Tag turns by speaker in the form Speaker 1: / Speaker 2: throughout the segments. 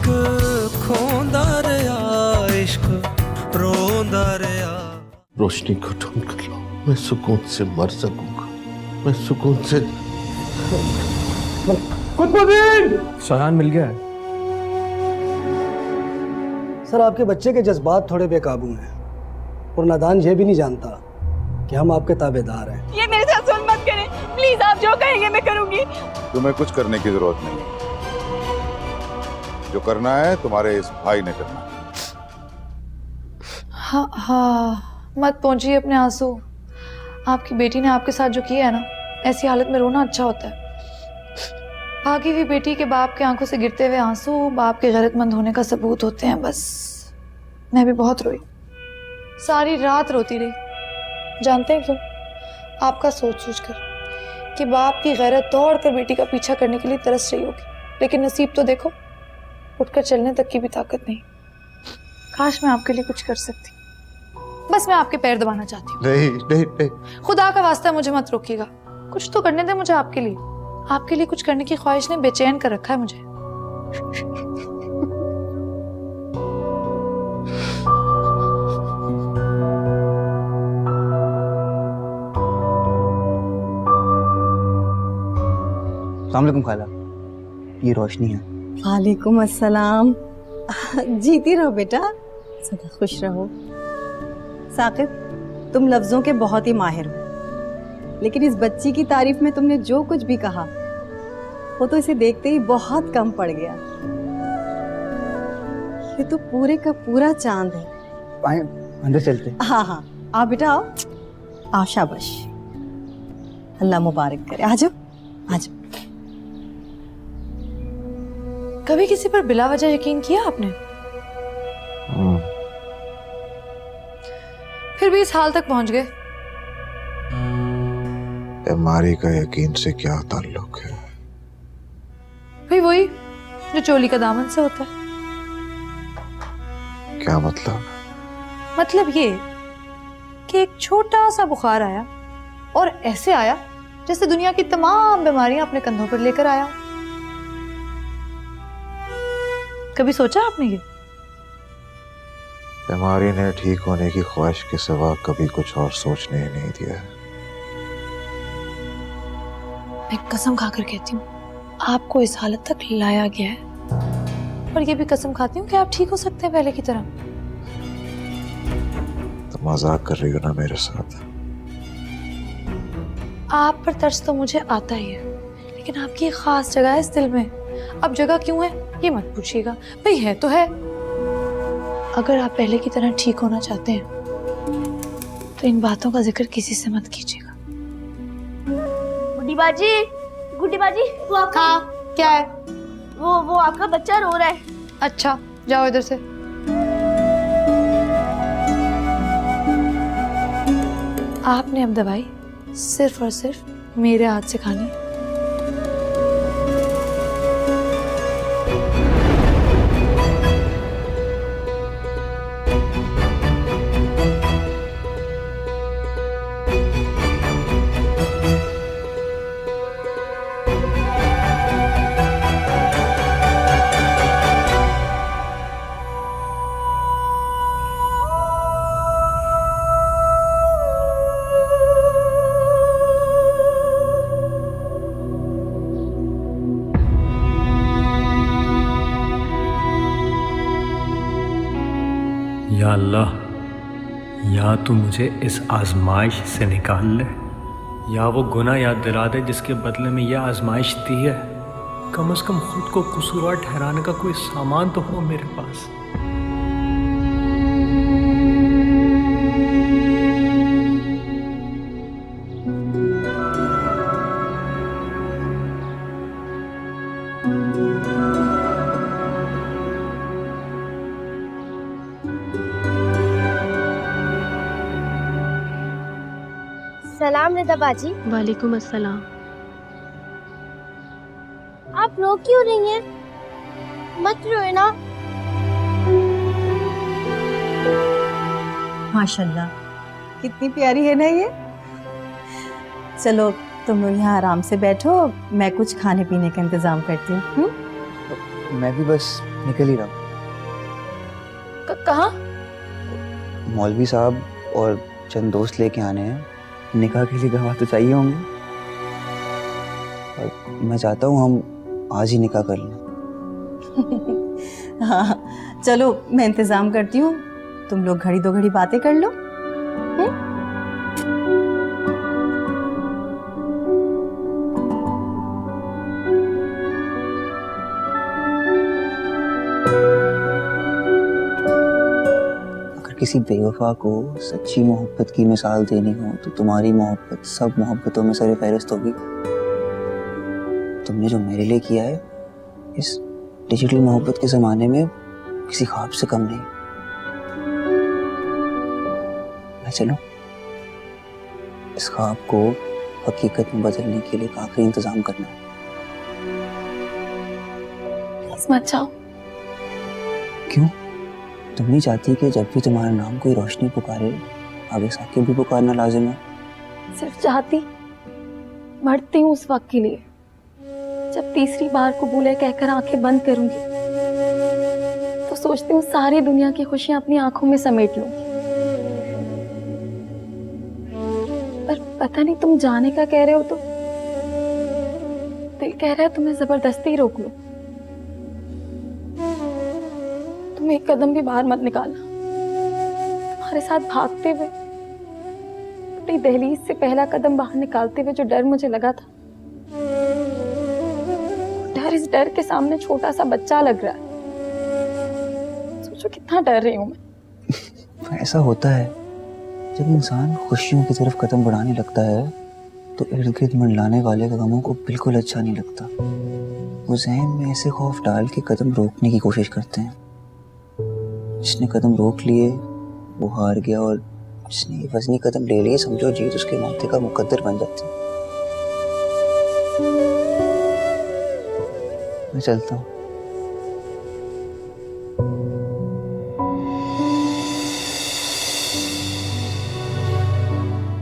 Speaker 1: इश्क खोंदा रहा, इश्क रोंदा रहा।
Speaker 2: रोशनी को ढूंढ कर लो, मैं सुकून से मर सकूंगा, मैं सुकून से।
Speaker 3: शायान मिल गया है।
Speaker 4: सर, आपके बच्चे के जज्बात थोड़े बेकाबू हैं और नादान ये भी नहीं जानता कि हम आपके ताबेदार हैं।
Speaker 5: ये मेरे साथ जुल्म मत करें प्लीज, आप जो कहेंगे मैं करूंगी।
Speaker 6: तुम्हें कुछ करने की जरूरत नहीं है, जो करना है तुम्हारे इस भाई ने करना है।
Speaker 7: हाँ हाँ, मत पहुंचिए अपने आंसू। आपकी बेटी ने आपके साथ जो किया है ना, ऐसी हालत में रोना अच्छा होता है। भागी हुई बेटी के बाप के आंखों से गिरते हुए आंसू बाप के गैरतमंद होने का सबूत होते हैं। बस मैं भी बहुत रोई, सारी रात रोती रही। जानते हैं क्यों? आपका सोच सोच कर कि बाप की गैरत दौड़ कर बेटी का पीछा करने के लिए तरस रही होगी, लेकिन नसीब तो देखो, उठकर चलने तक की भी ताकत नहीं। काश मैं आपके लिए कुछ कर सकती। बस मैं आपके पैर दबाना चाहती हूँ।
Speaker 2: नहीं नहीं नहीं,
Speaker 7: खुदा का वास्ता मुझे मत रोकिएगा, कुछ तो करने दे मुझे आपके लिए। आपके लिए कुछ करने की ख्वाहिश ने बेचैन कर रखा है मुझे।
Speaker 3: अस्सलाम वालेकुम खाला, ये रोशनी है।
Speaker 8: वालेकुम अस्सलाम। जीती रहो बेटा, सदा खुश रहो। साकिब, तुम लफ्जों के बहुत ही माहिर हो, लेकिन इस बच्ची की तारीफ में तुमने जो कुछ भी कहा वो तो इसे देखते ही बहुत कम पड़ गया। ये तो पूरे का पूरा चांद है।
Speaker 3: आए अंदर चलते।
Speaker 8: हाँ हाँ, आओ बेटा आओ आओ, शाबाश, अल्लाह मुबारक करे। आ जाओ आ जाओ।
Speaker 7: कभी किसी पर बिला वजह यकीन किया आपने? फिर भी इस हाल तक पहुंच गए।
Speaker 6: मारी का यकीन से क्या ताल्लुक है?
Speaker 7: भाई वही जो चोली का दामन से होता है।
Speaker 6: क्या मतलब?
Speaker 7: मतलब ये कि एक छोटा सा बुखार आया और ऐसे आया जैसे दुनिया की तमाम बीमारियां अपने कंधों पर लेकर आया। कभी सोचा आपने ये?
Speaker 6: बीमारी ने ठीक होने की ख्वाहिश के सिवा कभी कुछ और सोचने ही नहीं दिया।
Speaker 7: मैं कसम खाकर कहती हूँ आपको इस हालत तक लाया गया है, और ये भी कसम खाती हूँ कि आप ठीक हो सकते हैं पहले की तरह।
Speaker 6: तो मजाक कर रही हो ना मेरे साथ?
Speaker 7: आप पर तरस तो मुझे आता ही है, लेकिन आपकी एक खास जगह है इस दिल में। अब जगह क्यों है ये मत पूछिएगा, भाई है तो है। अगर आप पहले की तरह ठीक होना चाहते हैं तो इन बातों का जिक्र किसी से मत कीजिएगा।
Speaker 5: गुड्डी बाजी, गुड्डी बाजी, वो आपका
Speaker 7: क्या है?
Speaker 5: वो आपका बच्चा रो रहा है।
Speaker 7: अच्छा जाओ इधर से। आपने अब दवाई सिर्फ और सिर्फ मेरे हाथ से खानी है।
Speaker 9: या अल्लाह, या तू मुझे इस आजमाइश से निकाल ले, या वो गुनाह याद दिला दे जिसके बदले में यह आजमाइश दी है। कम से कम खुद को कसूरवार ठहराने का कोई सामान तो हो मेरे पास।
Speaker 5: सलाम रिदा बाजी।
Speaker 10: वालेकुम अस्सलाम।
Speaker 5: आप रो क्यों रही हैं? मत रोए ना।
Speaker 8: माशाल्लाह, कितनी प्यारी है ना ये। चलो तुम लोग यहाँ आराम से बैठो, मैं कुछ खाने पीने का इंतजाम करती हूँ।
Speaker 3: मैं भी बस निकल ही रहा हूँ।
Speaker 7: कहाँ?
Speaker 3: मौलवी साहब और चंद दोस्त लेके आने हैं। निकाह के लिए गवाह तो चाहिए होंगे, और मैं चाहता हूँ हम आज ही निकाह कर लें।
Speaker 8: हाँ चलो, मैं इंतजाम करती हूँ, तुम लोग घड़ी 2 घड़ी बातें कर लो। अगर किसी बेवफा को सच्ची मोहब्बत की मिसाल देनी हो तो तुम्हारी मोहब्बत सब मोहब्बतों में सरे फहरिस्त होगी। तुमने जो मेरे लिए किया है इस डिजिटल मोहब्बत के जमाने में किसी ख्वाब से कम नहीं। मैं चलूं? इस ख्वाब को हकीकत में बदलने के लिए काफी इंतजाम करना है।
Speaker 7: मत जाओ।
Speaker 8: क्यों? तुम नहीं चाहती कि जब भी तुम्हारा नाम कोई रोशनी पुकारे आगे साकिब भी पुकारना लाजिम है?
Speaker 7: सिर्फ चाहती, मरती हूँ उस वक्त के लिए जब तीसरी बार कबूल कहकर आंखें बंद करूंगी तो सोचती हूँ सारी दुनिया की खुशियां अपनी आंखों में समेट लूंगी। पर पता नहीं तुम जाने का कह रहे हो तो दिल कह रहा है तुम्हें जबरदस्ती रोक लो। तुम एक कदम भी बाहर मत निकालना। तुम्हारे साथ भागते हुए अपनी दहलीज से पहला कदम बाहर निकालते हुए जो डर मुझे लगा था, डर इस डर के सामने छोटा सा बच्चा लग रहा है। सोचो कितना डर रही हूं मैं।
Speaker 8: ऐसा होता है जब इंसान खुशियों की तरफ कदम बढ़ाने लगता है तो इर्द गिर्द मंडलाने वाले गमों को बिल्कुल अच्छा नहीं लगता। वो ज़हन में ऐसे खौफ डाल के कदम रोकने की कोशिश करते हैं। जिसने कदम रोक लिए वो हार गया, और जिसने ये वजनी कदम ले लिए समझो जीत उसके माथे का मुकद्दर बन जाती। मैं चलता हूँ।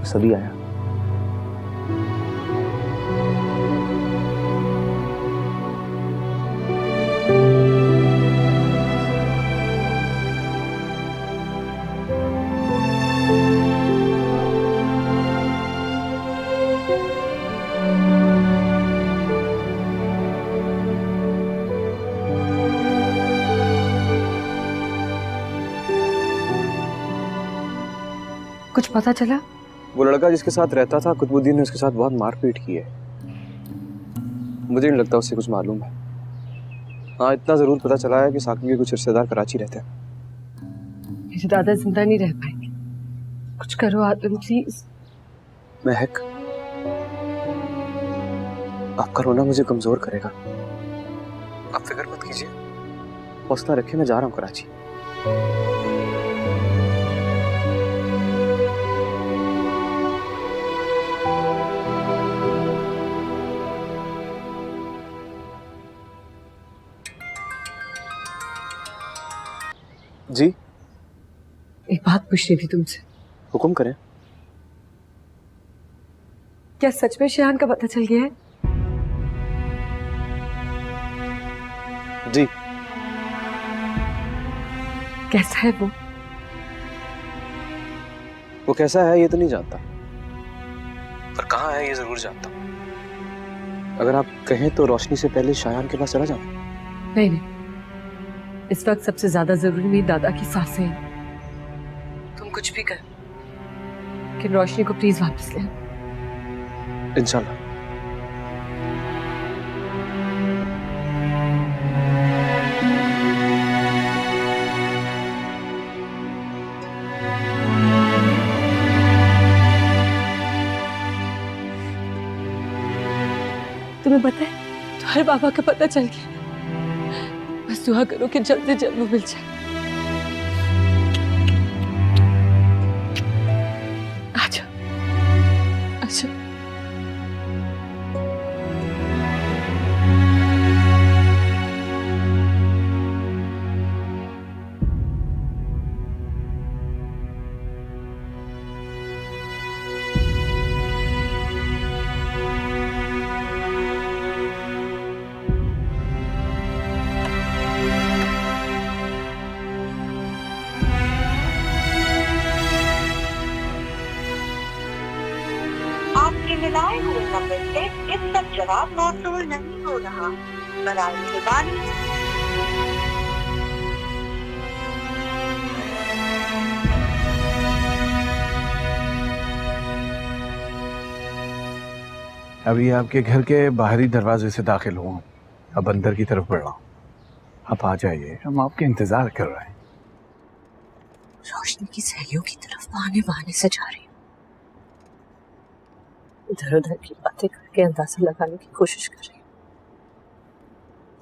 Speaker 8: सभी आया।
Speaker 7: कुछ पता चला?
Speaker 10: वो लड़का जिसके साथ रहता था कुतुबुद्दीन ने उसके साथ बहुत मारपीट की है। मुझे नहीं लगता उससे कुछ मालूम है। हाँ इतना जरूर पता चला है कि साकिब के कुछ रिश्तेदार कराची रहते हैं।
Speaker 11: मेरे दादा जिंदा नहीं रह पाएंगे, कुछ करो आदम प्लीज।
Speaker 10: महक, आपका रोना मुझे कमजोर करेगा, आप फिक्र मत कीजिए। हौसला रखिए, मैं जा रहा हूँ कराची। जी
Speaker 11: एक बात पूछनी थी तुमसे।
Speaker 10: हुक्म करें।
Speaker 11: क्या सच में शियान का पता चल गया है?
Speaker 10: जी।
Speaker 11: कैसा है
Speaker 10: वो कैसा है ये तो नहीं जानता, पर कहाँ है ये जरूर जानता हूँ। अगर आप कहें तो रोशनी से पहले शायान के पास चला जाऊं।
Speaker 11: नहीं नहीं, इस वक्त सबसे ज्यादा जरूरी मेरी दादा की सांसें हैं। तुम कुछ भी कर, लेकिन रोशनी को प्लीज वापस ले।
Speaker 10: इंशाल्लाह।
Speaker 11: तुम्हें पता है तुम्हारे बाबा का पता चल गया। बस दुआ करो कि जल्द से जल्द वो मिल जाए। आजा आजा।
Speaker 12: जवाब मौसूल नहीं हो रहा। बराए मेहरबानी
Speaker 13: अभी आपके घर के बाहरी दरवाजे से दाखिल हुआ, अब अंदर की तरफ बढ़ रहा हूँ। आप आ जाइए, हम आपके इंतजार कर रहे हैं।
Speaker 11: रोशनी की सहेलियों की तरफ बहाने बहाने से जा रही हूँ, इधर उधर की बातें करके अंदाजा लगाने की कोशिश कर रही हूँ,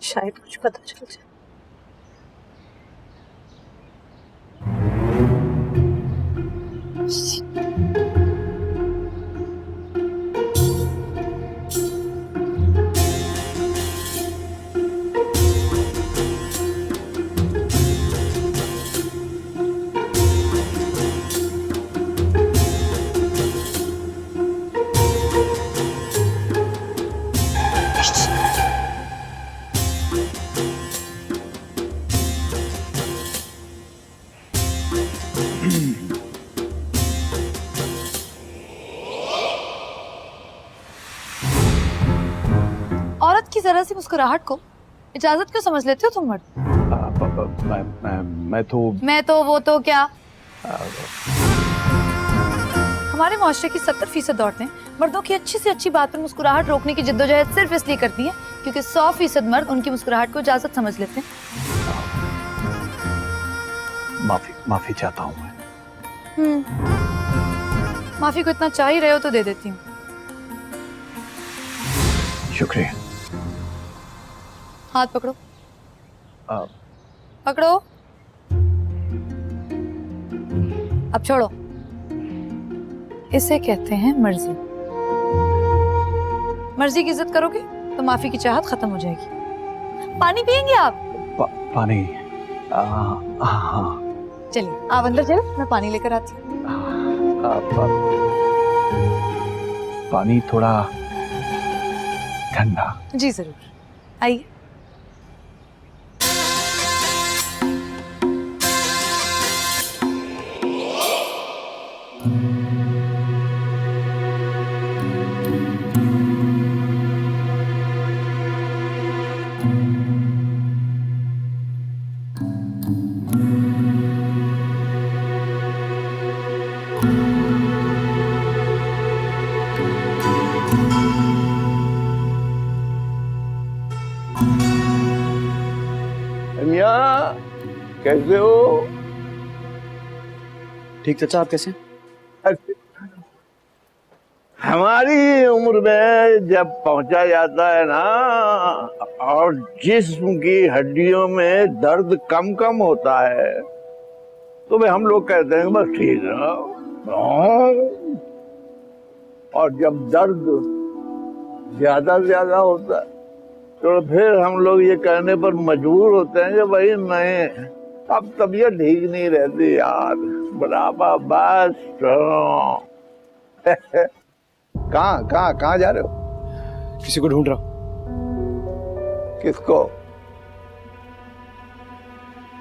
Speaker 11: शायद कुछ पता चल जाए।
Speaker 7: औरत की जरा सी मुस्कुराहट को इजाजत क्यों समझ लेते हो तुम मर्द? मैं तो वो तो क्या? हमारे मुआशरे की 70% औरतें मर्दों की अच्छी से अच्छी बात पर मुस्कुराहट रोकने की जिद्दोजहद सिर्फ इसलिए करती हैं क्योंकि 100% मर्द उनकी मुस्कुराहट को इजाजत समझ लेते हैं।
Speaker 13: माफी चाहता हूँ मैं।
Speaker 7: माफी को इतना चाह ही रहे हो तो दे देती हूँ।
Speaker 13: शुक्रिया।
Speaker 7: हाथ पकड़ो। पकड़ो। अब छोड़ो। इसे कहते हैं मर्जी। मर्जी की इज्जत करोगे तो माफी की चाहत खत्म हो जाएगी। पानी पियेंगे आप?
Speaker 13: पानी? हाँ।
Speaker 7: चलिए आप अंदर जाओ, मैं पानी लेकर आती हूँ।
Speaker 13: पानी थोड़ा ठंडा।
Speaker 7: जी जरूर, आइए।
Speaker 2: कैसे हो?
Speaker 3: ठीक चाचा, आप कैसे?
Speaker 2: हमारी उम्र में जब पहुंचा जाता है ना और जिस्म की हड्डियों में दर्द कम कम होता है तो भाई हम लोग कहते हैं बस ठीक है। और जब दर्द ज्यादा होता है तो फिर हम लोग ये कहने पर मजबूर होते हैं कि भाई नहीं, अब तबीयत ठीक नहीं रहती यार, बुढ़ापा बस। कहाँ जा रहे हो?
Speaker 10: किसी को ढूंढ रहा हूं।
Speaker 2: किसको?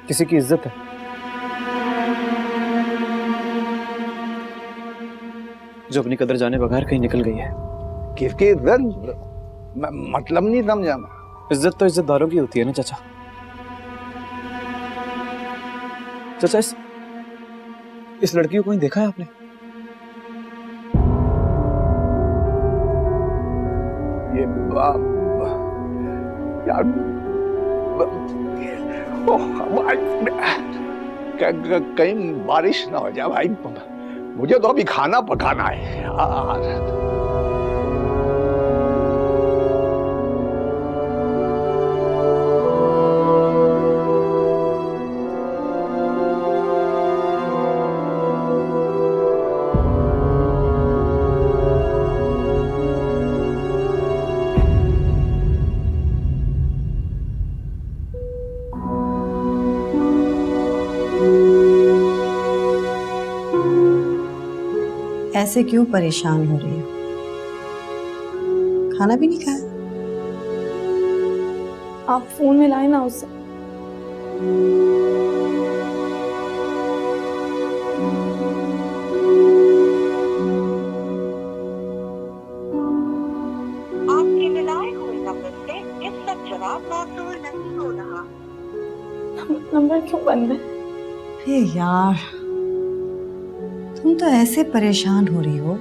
Speaker 10: किसी की इज्जत है। जो अपनी कदर जाने बगैर कहीं निकल गई है।
Speaker 2: किसकी इज्जत? मतलब नहीं समझा मैं।
Speaker 10: इज्जत तो इज्जतदारों की होती है ना चाचा। चाचा इस लड़की को कहीं देखा है आपने?
Speaker 2: ये यार कहीं बारिश ना हो जाए भाई, मुझे तो अभी खाना पकाना है यार।
Speaker 8: ऐसे क्यों परेशान हो रही हो? खाना भी नहीं खाया?
Speaker 7: आप फोन मिलाए ना उससे।
Speaker 12: आपके
Speaker 7: नंबर क्यों बंद है?
Speaker 8: अरे यार, तुम तो ऐसे परेशान हो रही हो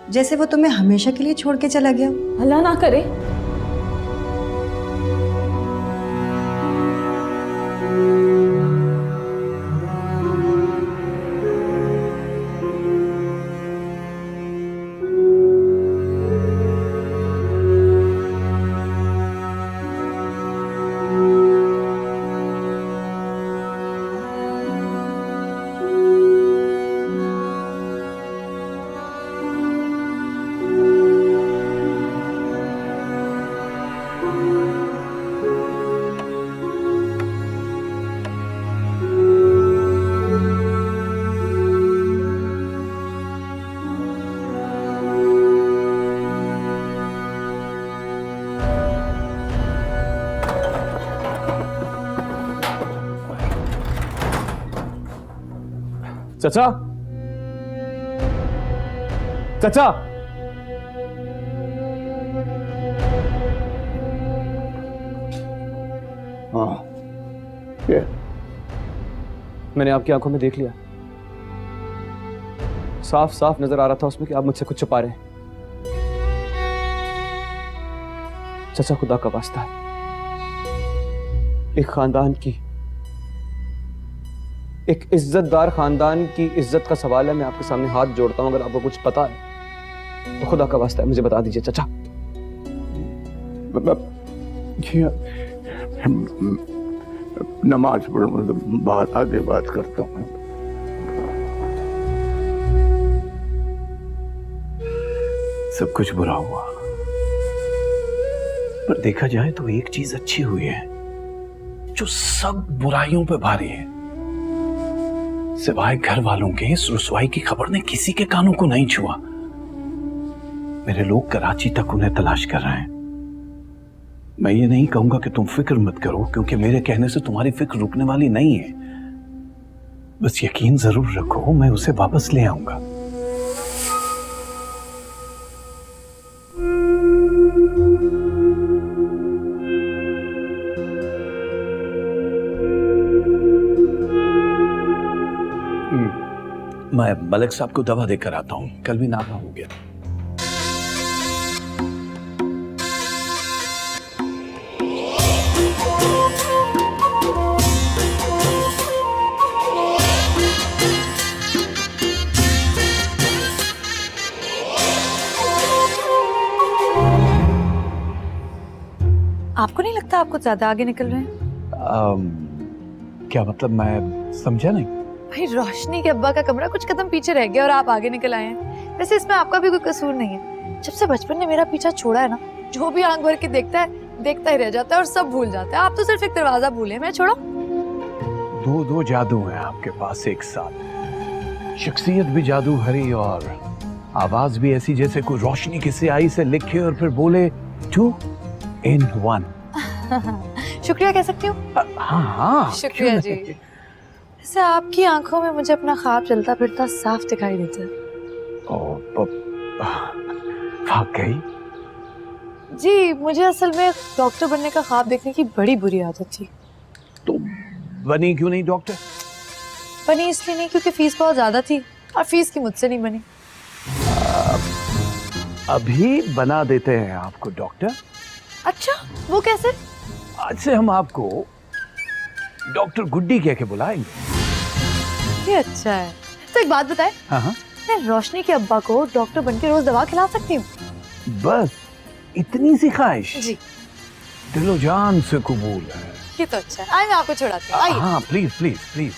Speaker 8: जैसे वो तुम्हें हमेशा के लिए छोड़ के चला गया।
Speaker 7: अल्लाह ना करे।
Speaker 10: चाचा, चाचा,
Speaker 2: हाँ, ये
Speaker 10: मैंने आपकी आंखों में देख लिया। साफ साफ नजर आ रहा था उसमें कि आप मुझसे कुछ छुपा रहे हैं। चाचा, खुदा का वास्ता है, एक खानदान की, एक इज्जतदार खानदान की इज्जत का सवाल है। मैं आपके सामने हाथ जोड़ता हूं, अगर आपको कुछ पता है तो खुदा का वास्ता है मुझे बता दीजिए चाचा।
Speaker 2: नमाज पढ़, मतलब बात आगे बात करता हूँ।
Speaker 13: सब कुछ बुरा हुआ, पर देखा जाए तो एक चीज अच्छी हुई है जो सब बुराइयों पे भारी है। सिवाय घर वालों के इस रुसवाई की खबर ने किसी के कानों को नहीं छुआ। मेरे लोग कराची तक उन्हें तलाश कर रहे हैं। मैं ये नहीं कहूंगा कि तुम फिक्र मत करो, क्योंकि मेरे कहने से तुम्हारी फिक्र रुकने वाली नहीं है। बस यकीन जरूर रखो, मैं उसे वापस ले आऊंगा। मैं मलिक साहब को दवा देकर आता हूं, कल भी नागा हो गया।
Speaker 7: आपको नहीं लगता आप कुछ ज्यादा आगे निकल रहे हैं?
Speaker 13: क्या मतलब, मैं समझा नहीं।
Speaker 7: भाई, रोशनी के अब्बा का कमरा कुछ कदम पीछे रह गया और आप आगे निकल आए हैं। वैसे इसमें आपका भी कोई कसूर नहीं है। जब से बचपन ने मेरा पीछा छोड़ा है ना, जो भी आंख भर के देखता है देखता ही रह जाता है और सब भूल जाता है। आप तो सिर्फ एक दरवाजा भूले, मैं छोड़ो।
Speaker 13: दो जादू हैं आपके पास एक साथ। शख्सियत भी जादू भरी और आवाज भी ऐसी जैसे कोई रोशनी की स्याही से लिखे और फिर बोले 2 in 1।
Speaker 7: शुक्रिया कह सकती हूँ?
Speaker 13: हाँ,
Speaker 7: शुक्रिया जी। वैसे आपकी आंखों में मुझे अपना ख्वाब चलता फिरता साफ दिखाई देता है।
Speaker 13: वाकई?
Speaker 7: जी, मुझे असल में डॉक्टर बनने का ख्वाब देखने की बड़ी बुरी आदत थी।
Speaker 13: तो बनी क्यों नहीं डॉक्टर?
Speaker 7: बनी इसलिए नहीं क्योंकि फीस बहुत ज्यादा थी और फीस की मुझसे नहीं बनी।
Speaker 13: अभी बना देते हैं आपको डॉक्टर।
Speaker 7: अच्छा, वो कैसे?
Speaker 13: आज से हम आपको डॉक्टर गुड्डी कह के बुलाएंगे।
Speaker 7: ये अच्छा है। तो एक बात बताए,
Speaker 13: हाँ,
Speaker 7: मैं रोशनी के अब्बा को डॉक्टर बनके रोज दवा खिला सकती हूँ?
Speaker 13: बस इतनी सी ख्वाहिश
Speaker 7: जी,
Speaker 13: दिलो जान से कबूल है।
Speaker 7: ये तो अच्छा है। आइए, मैं आपको छुड़ाती हूँ। आइए।
Speaker 13: हाँ, प्लीज प्लीज प्लीज।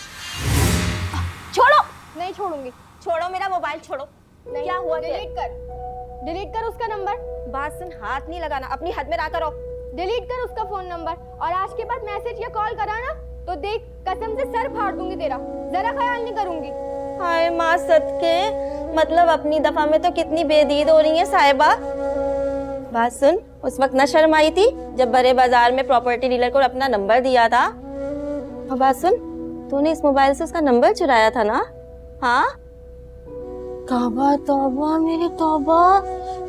Speaker 5: छोड़ो। नहीं छोड़ूंगी। छोड़ो मेरा मोबाइल, छोड़ो। क्या हुआ? डिलीट कर उसका नंबर। बात सुन, हाथ नहीं लगाना, अपनी हद में रहा करो। डिलीट कर उसका फोन नंबर, और आज के बाद मैसेज या कॉल करा ना तो देख, कसम से सर फाड़ दूंगी तेरा। जरा ख्याल नहीं करूंगी। हाय माँ सदके, मतलब अपनी दफा में तो कितनी बेदीद हो रही है साहिबा। बात सुन, उस वक्त ना शर्म आई थी जब बड़े बाजार में प्रॉपर्टी डीलर को अपना नंबर दिया था? और बात सुन, तूने इस मोबाइल से उसका नंबर चुराया था ना? हाँ? तौबा तौबा मेरी तौबा,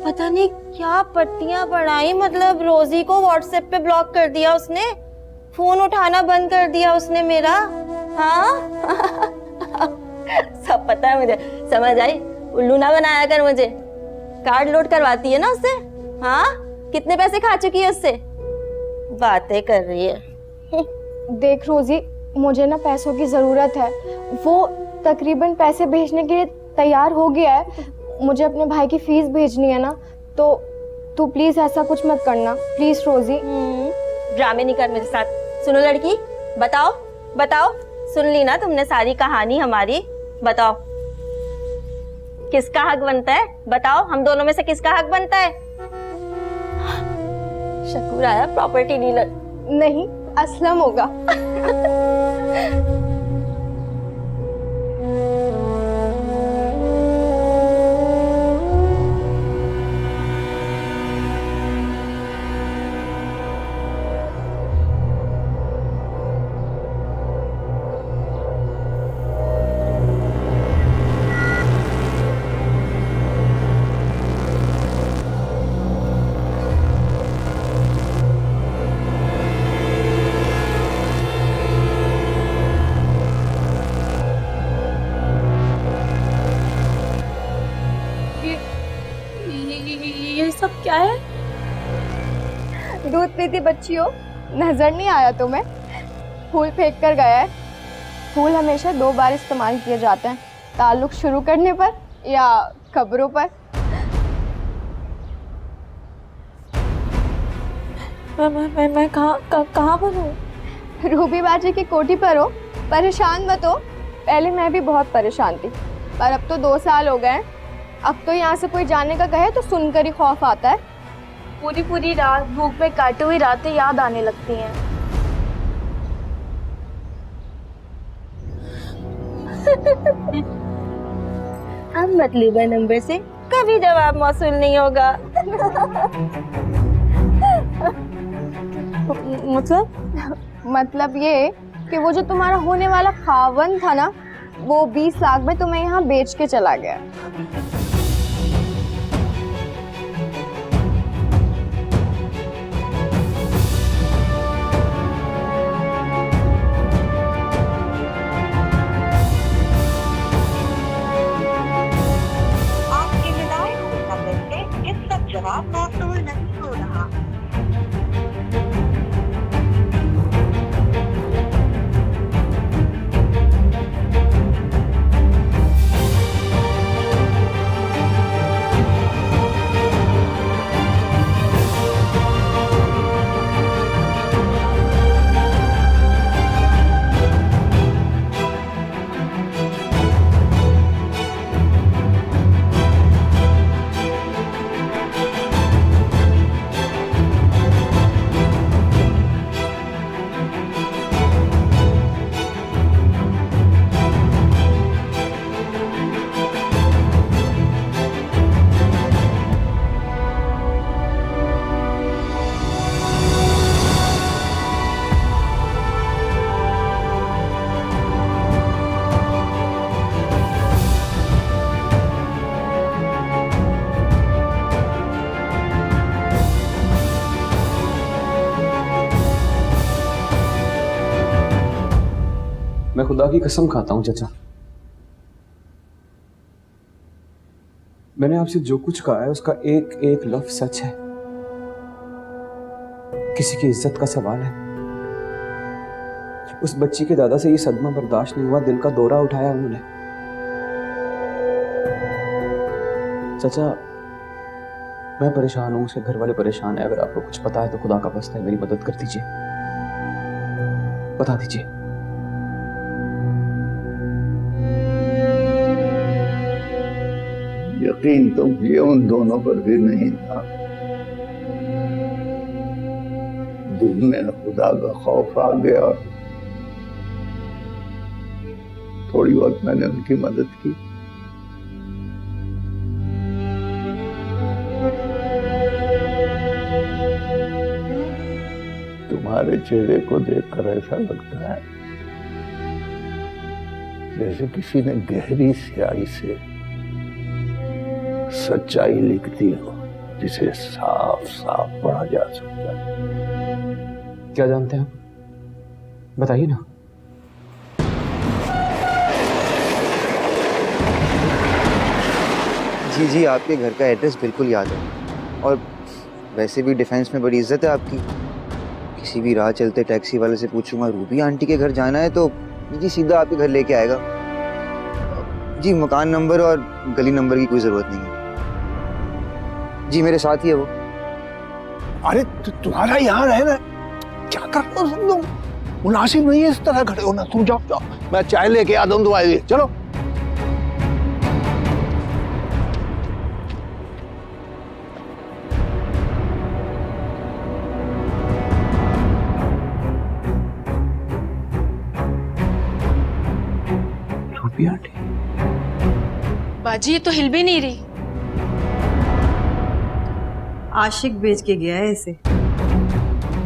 Speaker 5: पता नहीं क्या पट्टियां पढ़ाई, मतलब रोजी को व्हाट्सएप पे ब्लॉक कर दिया उसने। फोन उठाना बंद कर दिया उसने मेरा। हाँ सब पता है मुझे, समझ आई। उल्लू ना बनाया कर मुझे। कार्ड लोड करवाती है ना उससे। हाँ कितने पैसे खा चुकी है उससे, बातें कर रही है।
Speaker 14: देख रोजी, मुझे ना पैसों की जरूरत है। वो तकरीबन पैसे भेजने के लिए तैयार हो गया है। मुझे अपने भाई की फीस भेजनी है ना, तो तू प्लीज ऐसा कुछ मत करना प्लीज रोजी।
Speaker 5: ड्रामे नहीं कर मेरे साथ। सुनो लड़की, बताओ बताओ, सुन ली ना तुमने सारी कहानी हमारी? बताओ किसका हक बनता है? बताओ हम दोनों में से किसका हक बनता है? शकूर आया प्रॉपर्टी डीलर।
Speaker 14: नहीं, असलम होगा।
Speaker 5: ये सब क्या है?
Speaker 14: दूध पीती बच्ची हो, नजर नहीं आया तुम्हें? फूल फेंक कर गया है। फूल हमेशा 2 बार इस्तेमाल किए जाते हैं, ताल्लुक शुरू करने पर या खबरों पर।
Speaker 5: मैं कहाँ पर हूँ?
Speaker 14: रूबी बाजी की कोठी पर हो। परेशान मत हो, पहले मैं भी बहुत परेशान थी, पर अब तो 2 साल हो गए। अब तो यहाँ से कोई जाने का कहे तो सुनकर ही खौफ आता है। पूरी पूरी रात भूख में काटी हुई रातें याद आने लगती हैं।
Speaker 5: अब मतलूबा नंबर से कभी जवाब मौसूल नहीं होगा।
Speaker 14: मतलब ये कि वो जो तुम्हारा होने वाला खावन था ना, वो 20 लाख में तुम्हें यहाँ बेच के चला गया।
Speaker 12: आपके मिलाए हुए नंबर से इस वक्त जवाब मौसूल नहीं हो रहा।
Speaker 10: मैं खुदा की कसम खाता हूं चाचा, मैंने आपसे जो कुछ कहा है उसका एक एक लफ्ज सच है। किसी की इज्जत का सवाल है। उस बच्ची के दादा से ये सदमा बर्दाश्त नहीं हुआ, दिल का दौरा उठाया उन्होंने। चाचा मैं परेशान हूं, उसके घर वाले परेशान है। अगर आपको कुछ पता है तो खुदा का वास्ता है मेरी मदद कर दीजिए, बता दीजिए।
Speaker 2: यकीन तो मुझे उन दोनों पर भी नहीं था। दिल में खुदा का खौफ आ गया और थोड़ी बहुत मैंने उनकी मदद की। तुम्हारे चेहरे को देखकर ऐसा लगता है जैसे किसी ने गहरी स्याही से सच्चाई लिख दी हो, जिसे साफ साफ पढ़ा जा सकता है।
Speaker 10: क्या जानते हैं आप? बताइए ना।
Speaker 3: जी जी, आपके घर का एड्रेस बिल्कुल याद है, और वैसे भी डिफेंस में बड़ी इज्जत है आपकी। किसी भी राह चलते टैक्सी वाले से पूछूंगा रूबी आंटी के घर जाना है तो जी सीधा आपके घर लेके आएगा। जी मकान नंबर और गली नंबर की कोई जरूरत नहीं है जी, मेरे साथ ही है वो।
Speaker 2: अरे तुम्हारा यहाँ रहना क्या कर रहे हो तुम लोग? मुनासिब नहीं है इस तरह खड़े होना। तुम जाओ जाओ, मैं चाय लेके आता हूँ तुम्हारे लिए। चलो।
Speaker 13: रूबी आंटी,
Speaker 7: बाजी ये तो हिल भी नहीं रही।
Speaker 8: आशिक बेच के गया है इसे,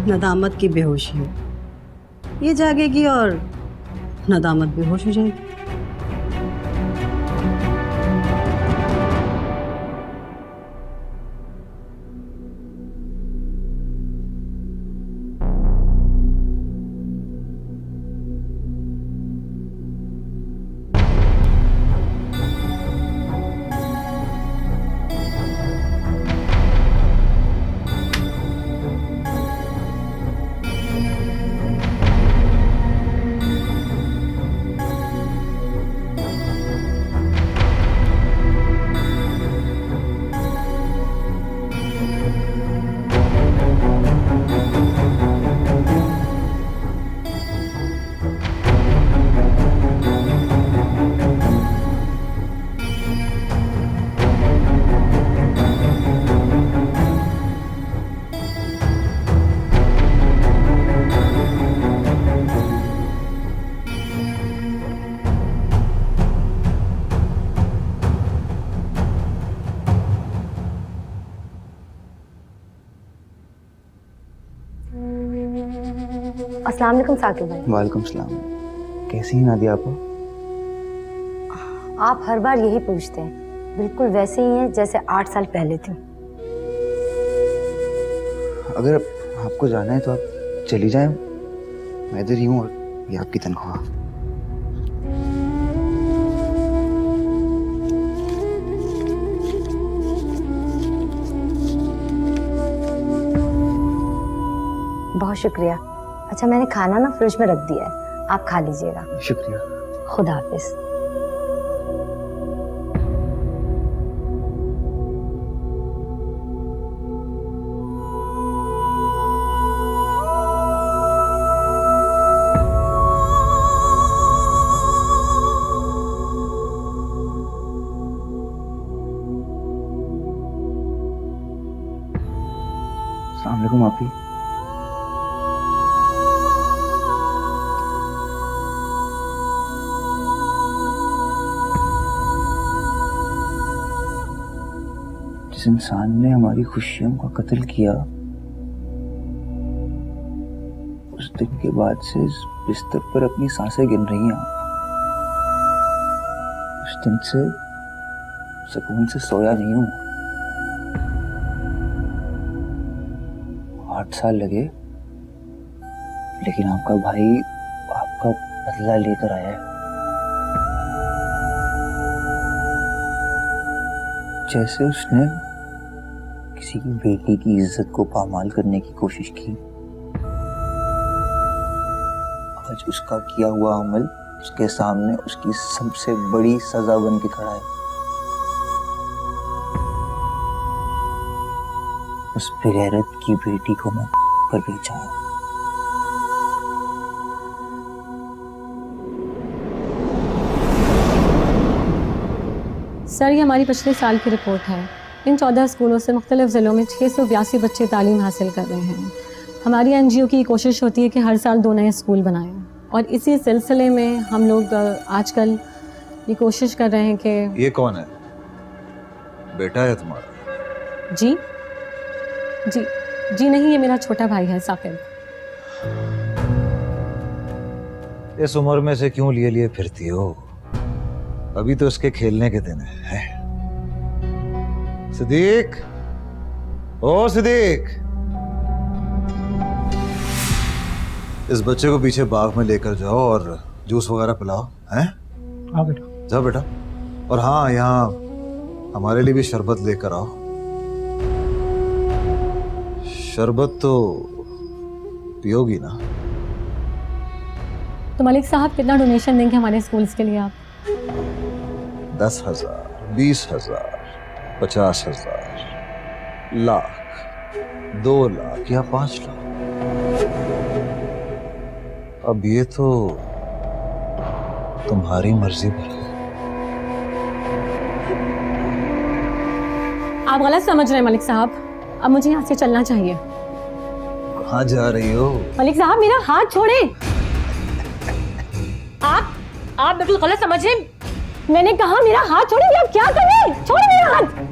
Speaker 8: नदामत की बेहोशी है। ये जागेगी और नदामत बेहोश हो जाएगी।
Speaker 5: अस्सलाम वालेकुम साकिब भाई।
Speaker 3: वालेकुम सलाम। कैसी हैं नादिया आपा?
Speaker 5: आप हर बार यही पूछते हैं, बिल्कुल वैसे ही हैं जैसे 8 साल पहले थी।
Speaker 3: अगर आपको जाना है तो आप चली जाएं, मैं इधर ही हूँ, और ये आपकी तनख्वाह।
Speaker 5: बहुत शुक्रिया। अच्छा मैंने खाना ना फ्रिज में रख दिया है, आप खा लीजिएगा।
Speaker 3: शुक्रिया।
Speaker 5: खुदा हाफिज।
Speaker 3: अस्सलाम वालेकुम आपी। जिस इंसान ने हमारी खुशियों का कत्ल किया, उस दिन के बाद से इस बिस्तर पर अपनी सांसें गिन रही हैं आप। उस दिन से सुकून से सोया नहीं हूं। 8 साल लगे, लेकिन आपका भाई आपका बदला लेकर आया है। जैसे उसने किसी की बेटी की इज्जत को पामाल करने की कोशिश की, आज उसका किया हुआ अमल उसके सामने उसकी सबसे बड़ी सजा बन के खड़ा है। उस बेगैरत की बेटी को मैं पर बेचा है।
Speaker 11: सर, ये हमारी पिछले साल की रिपोर्ट है। इन 14 स्कूलों से मुख्तलिफ ज़िलों में 682 बच्चे तालीम हासिल कर रहे हैं। हमारी NGO की कोशिश होती है कि हर साल 2 नए स्कूल बनाएं, और इसी सिलसिले में हम लोग आजकल ये कोशिश कर रहे हैं कि। ये कौन है? बेटा है तुम्हारा? जी जी जी नहीं, ये मेरा छोटा भाई है साकिब।
Speaker 15: इस उम्र में से क्यों लिए लिए फिरती हो? अभी तो इसके खेलने के दिन है। सिद्दीक, ओ सिद्दीक, इस बच्चे को पीछे बाग में लेकर जाओ और जूस वगैरह पिलाओ। हैं?
Speaker 4: हाँ बेटा।
Speaker 15: जाओ बेटा। और हाँ, यहाँ हमारे लिए भी शरबत लेकर आओ। शरबत तो पियोगी ना?
Speaker 11: तो मलिक साहब कितना डोनेशन देंगे हमारे स्कूल्स के लिए आप?
Speaker 15: 10,000, 20,000, 50,000, लाख, 2 लाख या 5 लाख। अब ये तो तुम्हारी मर्जी पर है।
Speaker 11: आप गलत समझ रहे हैं मलिक साहब, अब मुझे यहाँ से चलना चाहिए।
Speaker 15: कहाँ जा रही हो?
Speaker 11: मलिक साहब मेरा हाथ छोड़े। आप बिल्कुल गलत समझ रहे हैं। मैंने कहा मेरा हाथ छोड़िए। आप क्या कर रहे हैं? छोड़िए मेरा हाथ।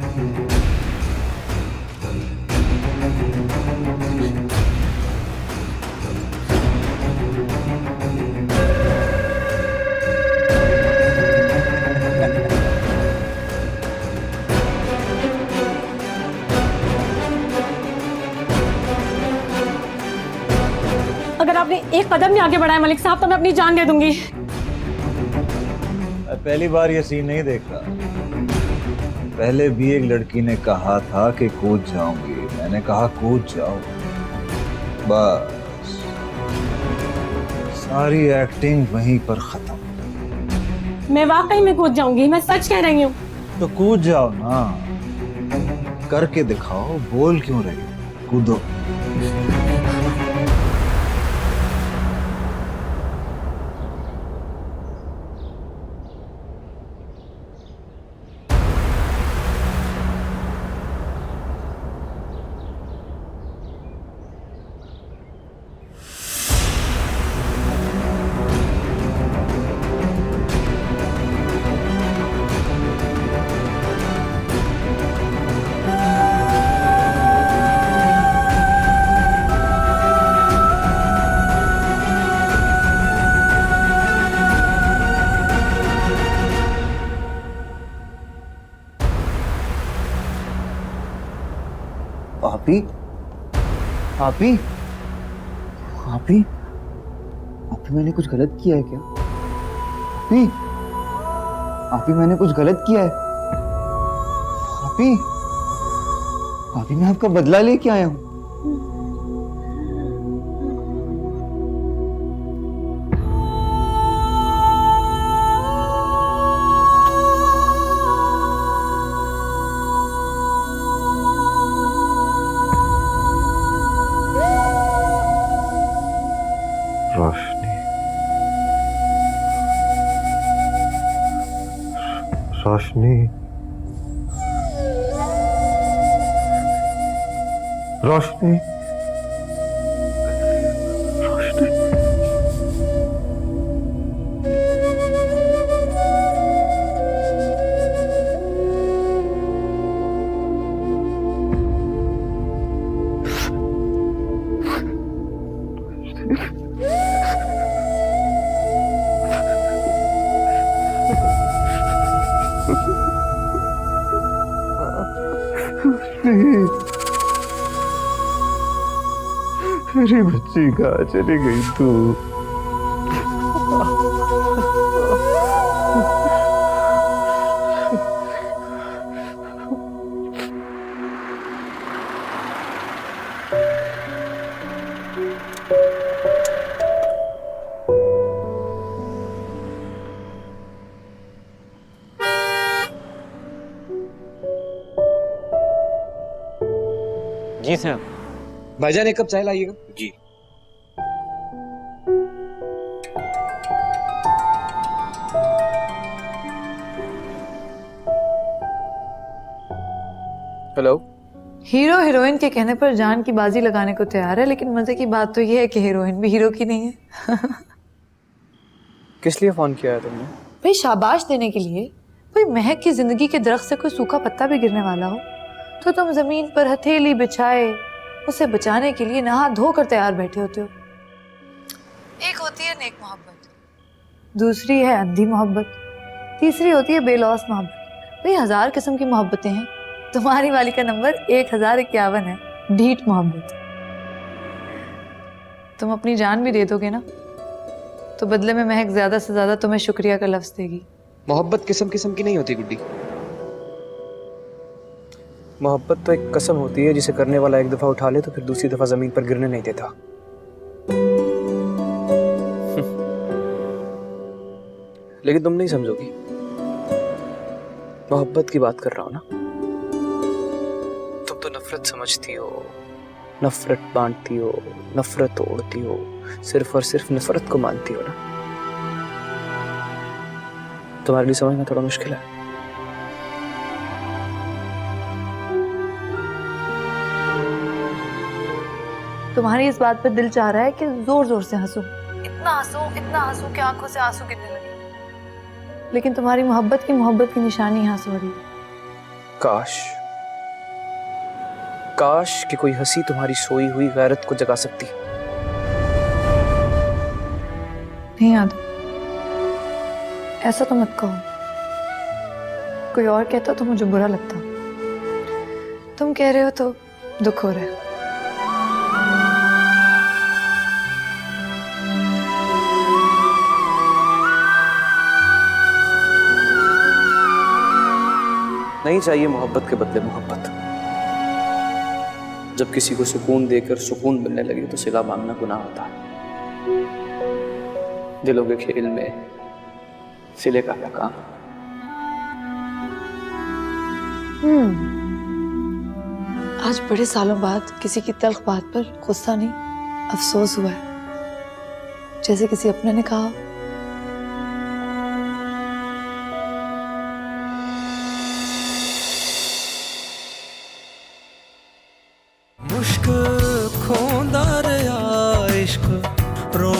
Speaker 11: अगर आपने एक कदम भी आगे बढ़ाया मलिक साहब तो मैं अपनी जान दे दूंगी।
Speaker 15: मैं पहली बार ये सीन नहीं देख रहा। पहले भी एक लड़की ने कहा था कि कूद जाऊंगी, मैंने कहा कूद जाओ। बस सारी एक्टिंग वहीं पर खत्म।
Speaker 11: मैं वाकई में कूद जाऊंगी, मैं सच कह रही हूँ।
Speaker 15: तो कूद जाओ ना, करके दिखाओ। बोल क्यों रही हो? कूदो। आपी, आपी, आपी, आपी, मैंने कुछ गलत किया है क्या? आपी, आपी, मैंने कुछ गलत किया है? आपी, आपी, मैं आपका बदला लेके आया हूँ। रोशनी, रोशनी, रोशनी, मेरी बच्ची कहाँ चली गई तू?
Speaker 10: जी सर। भाईजान एक कप चाय लाइएगा। जी। हेलो।
Speaker 7: हीरो हीरोइन के कहने पर जान की बाजी लगाने को तैयार है, लेकिन मजे की बात तो ये है कि हीरोइन भी हीरो की नहीं है।
Speaker 10: किस लिए फोन किया है तुमने?
Speaker 7: भाई शाबाश देने के लिए। भाई महक की जिंदगी के दरख्त से कोई सूखा पत्ता भी गिरने वाला हो तो तुम जमीन पर हथेली बिछाए उसे बचाने के लिए नहा धोकर तैयार बैठे होते हो। एक होती है नेक मोहब्बत, दूसरी है अंधी मोहब्बत, तीसरी होती है बेलौस मोहब्बत। भाई 1000 किस्म की मोहब्बतें हैं, तुम्हारी वाली का नंबर 1051 है, ढीठ मोहब्बत। तुम अपनी जान भी दे दोगे ना तो बदले में महक ज्यादा से ज्यादा तुम्हें शुक्रिया का लफ्ज देगी।
Speaker 10: मोहब्बत किस्म किस्म की नहीं होती गुड्डी। मोहब्बत तो एक कसम होती है जिसे करने वाला एक दफा उठा ले तो फिर दूसरी दफा जमीन पर गिरने नहीं देता। लेकिन तुम नहीं समझोगी। मोहब्बत की बात कर रहा हूं ना। तुम तो नफरत समझती हो, नफरत बांटती हो, नफरत तोड़ती हो, सिर्फ और सिर्फ नफरत को मानती हो ना। तुम्हारे लिए समझना थोड़ा मुश्किल है।
Speaker 7: तुम्हारी इस बात पर दिल चाह रहा है कि जोर जोर से हंसूं, इतना हंसूं कि आंखों से आंसू गिरने लगे, लेकिन तुम्हारी मोहब्बत की निशानी आंसू हो रही है।
Speaker 10: काश कि कोई हंसी तुम्हारी सोई हुई गैरत को जगा सकती।
Speaker 7: नहीं याद, ऐसा तो मत कहो। कोई और कहता तो मुझे बुरा लगता। तुम कह रहे हो तो दुख हो रहा है।
Speaker 10: नहीं चाहिए मोहब्बत के बदले मोहब्बत। जब किसी को सुकून देकर सुकून मिलने लगे तो सिला मांगना गुनाह होता है। दिलों के खेल में सिले का क्या काम।
Speaker 7: आज बड़े सालों बाद किसी की तल्ख बात पर गुस्सा नहीं, अफसोस हुआ है, जैसे किसी अपने ने कहा।
Speaker 1: मुश्क खोंदा रहा इश्क रो